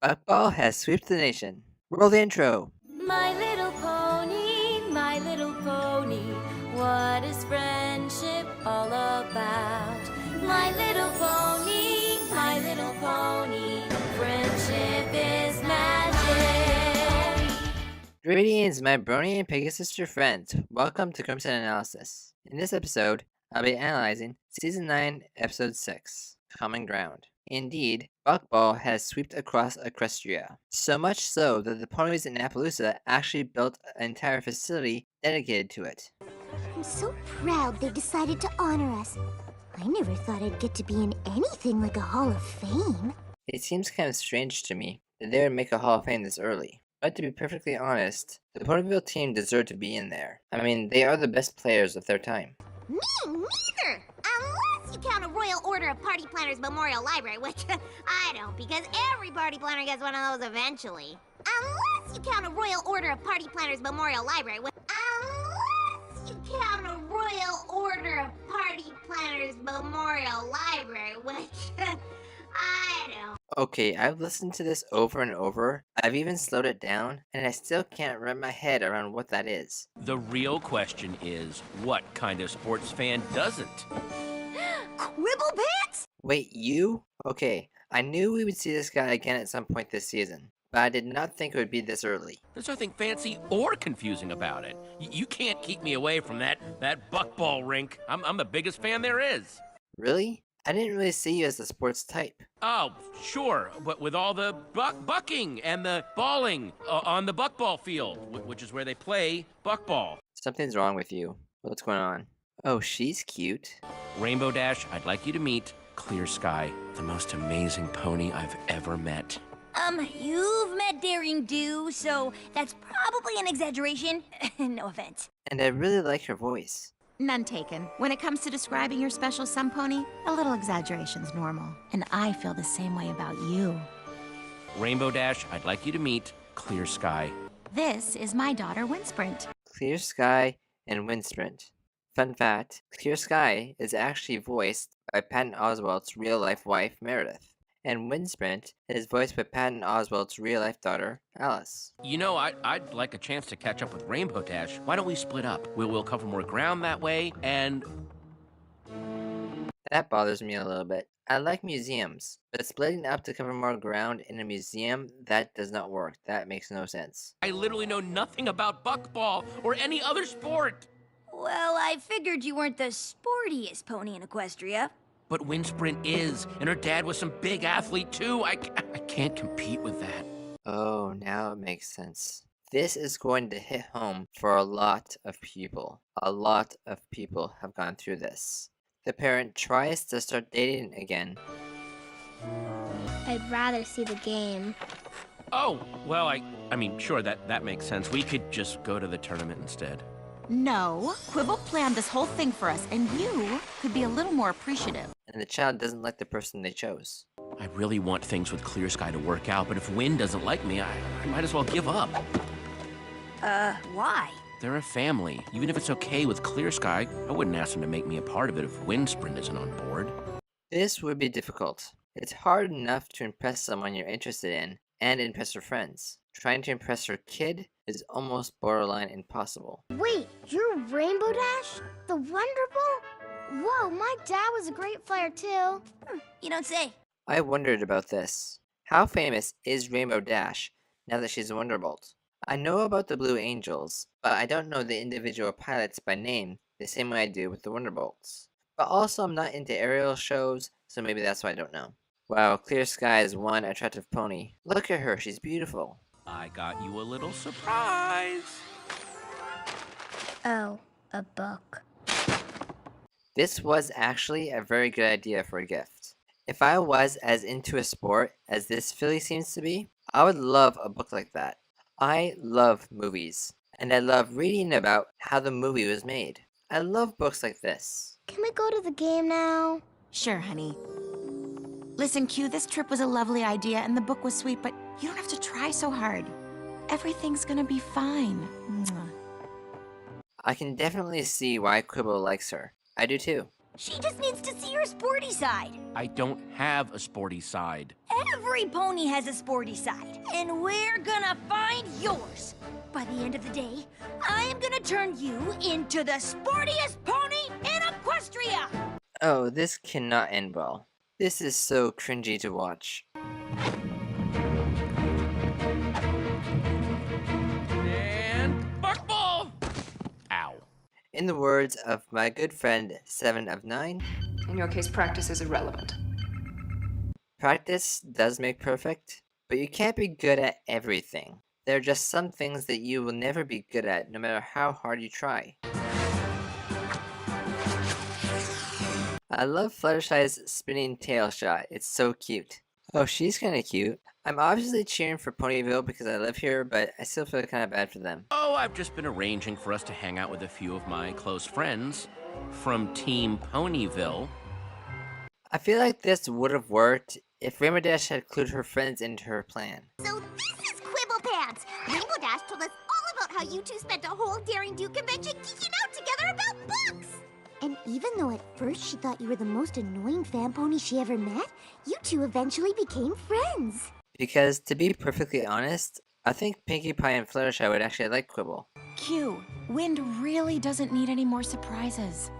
Buckball has swept the nation. Roll the intro. My little pony, what is friendship all about? My little pony, friendship is magic. Greetings, my Brony and Pegasus friends. Welcome to Crimson Analysis. In this episode, I'll be analyzing Season 9, Episode 6, Common Ground. Indeed, Buckball has swept across Equestria, so much so that the ponies in Appaloosa actually built an entire facility dedicated to it. I'm so proud they decided to honor us. I never thought I'd get to be in anything like a Hall of Fame. It seems kind of strange to me that they would make a Hall of Fame this early. But to be perfectly honest, the Ponyville team deserved to be in there. I mean, they are the best players of their time. Me neither! Unless you count a Royal Order of Party Planners Memorial Library, which I don't, because every party planner gets one of those eventually. Unless you count a Royal Order of Party Planners Memorial Library, unless you count a Royal Order of Party Planners Memorial Library, which I don't. Okay, I've listened to this over and over. I've even slowed it down, and I still can't wrap my head around what that is. The real question is, what kind of sports fan doesn't? Quibble Pants? Wait, you? Okay, I knew we would see this guy again at some point this season, but I did not think it would be this early. There's nothing fancy or confusing about it. You can't keep me away from that buckball rink. I'm the biggest fan there is. Really? I didn't really see you as the sports type. Oh, sure, but with all the bucking and the balling on the buckball field, which is where they play buckball. Something's wrong with you. What's going on? Oh, she's cute. Rainbow Dash, I'd like you to meet Clear Sky, the most amazing pony I've ever met. You've met Daring Do, so that's probably an exaggeration. No offense. And I really like her voice. None taken. When it comes to describing your special sun pony, a little exaggeration's normal. And I feel the same way about you. Rainbow Dash, I'd like you to meet Clear Sky. This is my daughter, Windsprint. Clear Sky and Windsprint. Fun fact, Clear Sky is actually voiced by Patton Oswalt's real-life wife, Meredith. And Windsprint is voiced by Patton Oswalt's real-life daughter, Alice. You know, I'd like a chance to catch up with Rainbow Dash. Why don't we split up? We'll cover more ground that way, and... That bothers me a little bit. I like museums, but splitting up to cover more ground in a museum, that does not work. That makes no sense. I literally know nothing about buckball or any other sport. Well, I figured you weren't the sportiest pony in Equestria. But Windsprint is, and her dad was some big athlete too. I can't compete with that. Oh, now it makes sense. This is going to hit home for a lot of people. A lot of people have gone through this. The parent tries to start dating again. I'd rather see the game. Oh, well, I mean, sure, that makes sense. We could just go to the tournament instead. No, Quibble planned this whole thing for us, and you could be a little more appreciative. And the child doesn't like the person they chose. I really want things with Clear Sky to work out, but if Win doesn't like me, I might as well give up. Why? They're a family. Even if it's okay with Clear Sky, I wouldn't ask them to make me a part of it if Windsprint isn't on board. This would be difficult. It's hard enough to impress someone you're interested in and impress her friends. Trying to impress her kid is almost borderline impossible. Wait, you're Rainbow Dash? The Wonderbolt? Whoa, my dad was a great flyer too. You don't say. I wondered about this. How famous is Rainbow Dash now that she's a Wonderbolt? I know about the Blue Angels, but I don't know the individual pilots by name the same way I do with the Wonderbolts. But also I'm not into aerial shows, so maybe that's why I don't know. Wow, Clear Sky is one attractive pony. Look at her, she's beautiful. I got you a little surprise. Oh, a book. This was actually a very good idea for a gift. If I was as into a sport as this filly seems to be, I would love a book like that. I love movies, and I love reading about how the movie was made. I love books like this. Can we go to the game now? Sure, honey. Listen, Q, this trip was a lovely idea, and the book was sweet, but you don't have to try so hard. Everything's gonna be fine. Mwah. I can definitely see why Quibble likes her. I do too. She just needs to see her sporty side. I don't have a sporty side. Every pony has a sporty side, and we're gonna find yours. By the end of the day, I am gonna turn you into the sportiest pony in Equestria! Oh, this cannot end well. This is so cringy to watch. And buckball! Ow. In the words of my good friend 7 of 9, In your case, practice is irrelevant. practice does make perfect, but you can't be good at everything. There are just some things that you will never be good at no matter how hard you try. I love Fluttershy's spinning tail shot, it's so cute. Oh, she's kinda cute. I'm obviously cheering for Ponyville because I live here, but I still feel kinda bad for them. Oh, I've just been arranging for us to hang out with a few of my close friends from Team Ponyville. I feel like this would have worked if Rainbow Dash had clued her friends into her plan. So this is Quibble Pants. Rainbow Dash told us all about how you two spent a whole Daring Do convention geeking out together about books. And even though at first she thought you were the most annoying fan pony she ever met, you two eventually became friends. Because, to be perfectly honest, I think Pinkie Pie and Fluttershy would actually like Quibble. Q, Wind really doesn't need any more surprises.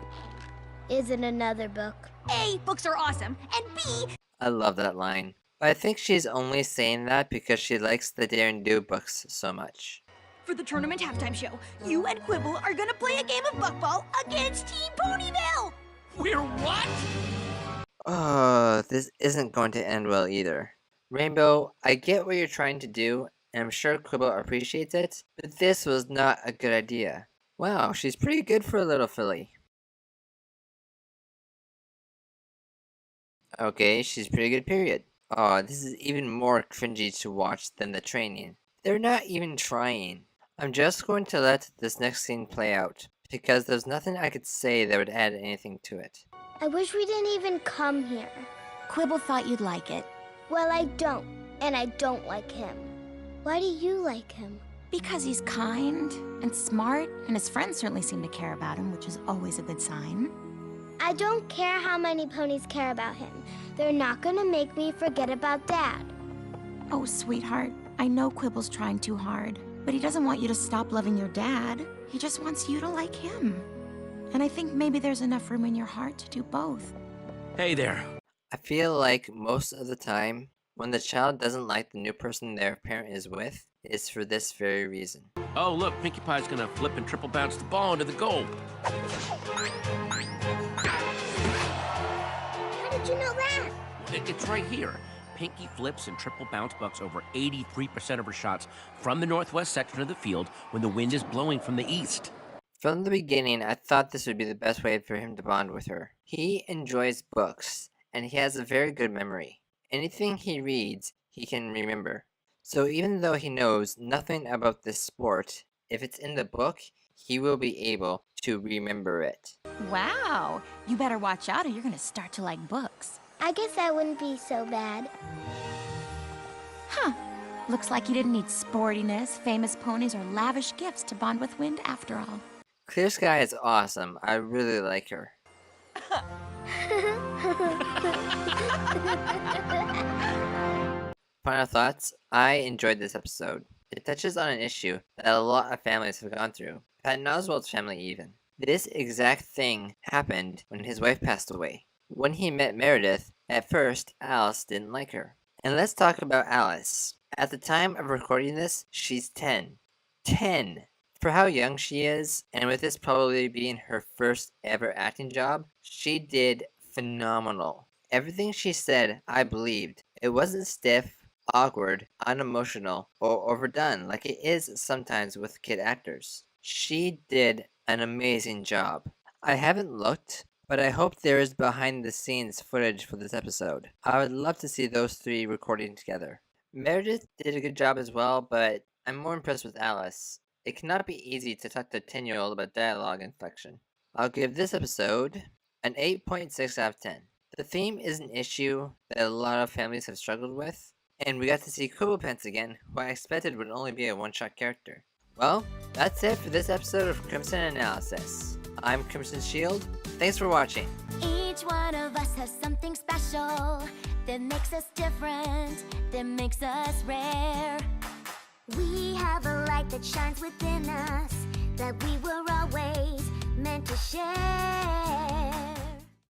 Isn't another book. A, books are awesome, and B, I love that line. But I think she's only saying that because she likes the Daring Do books so much. for the tournament halftime show, you and Quibble are gonna play a game of buckball against Team Ponyville! We're what? Oh, this isn't going to end well either. Rainbow, I get what you're trying to do, and I'm sure Quibble appreciates it, but this was not a good idea. Wow, she's pretty good for a little filly. Okay, she's pretty good, period. Oh, this is even more cringy to watch than the training. They're not even trying. I'm just going to let this next scene play out, because there's nothing I could say that would add anything to it. I wish we didn't even come here. Quibble thought you'd like it. Well, I don't, and I don't like him. Why do you like him? Because he's kind and smart, and his friends certainly seem to care about him, which is always a good sign. I don't care how many ponies care about him. They're not gonna make me forget about Dad. Oh, sweetheart, I know Quibble's trying too hard, but he doesn't want you to stop loving your dad. He just wants you to like him. And I think maybe there's enough room in your heart to do both. Hey there. I feel like most of the time, when the child doesn't like the new person their parent is with, it's for this very reason. Oh, look, Pinkie Pie's gonna flip and triple bounce the ball into the goal. How did you know that? It's right here. Pinkie flips and triple bounce bucks over 83% of her shots from the northwest section of the field when the wind is blowing from the east. From the beginning, I thought this would be the best way for him to bond with her. He enjoys books, and he has a very good memory. Anything he reads, he can remember. So even though he knows nothing about this sport, if it's in the book, he will be able to remember it. Wow, you better watch out or you're gonna start to like books. I guess that wouldn't be so bad. Huh, looks like you didn't need sportiness, famous ponies, or lavish gifts to bond with Wind after all. Clear Sky is awesome. I really like her. Final thoughts? I enjoyed this episode. It touches on an issue that a lot of families have gone through. Patton Oswalt's family even. This exact thing happened when his wife passed away. When he met Meredith, at first, Alice didn't like her. And let's talk about Alice. At the time of recording this, she's 10. 10! For how young she is, and with this probably being her first ever acting job, she did phenomenal. Everything she said, I believed. It wasn't stiff, awkward, unemotional, or overdone like it is sometimes with kid actors. She did an amazing job. I haven't looked, but I hope there is behind the scenes footage for this episode. I would love to see those three recording together. Meredith did a good job as well, but I'm more impressed with Alice. It cannot be easy to talk to a 10-year-old about dialogue inflection. I'll give this episode an 8.6 out of 10. The theme is an issue that a lot of families have struggled with, and we got to see Quibble Pants again, who I expected would only be a one-shot character. Well, that's it for this episode of Crimson Analysis. I'm Crimson Shield, Thanks for watching. Each one of us has something special that makes us different, that makes us rare. We have a light that shines within us that we were always meant to share.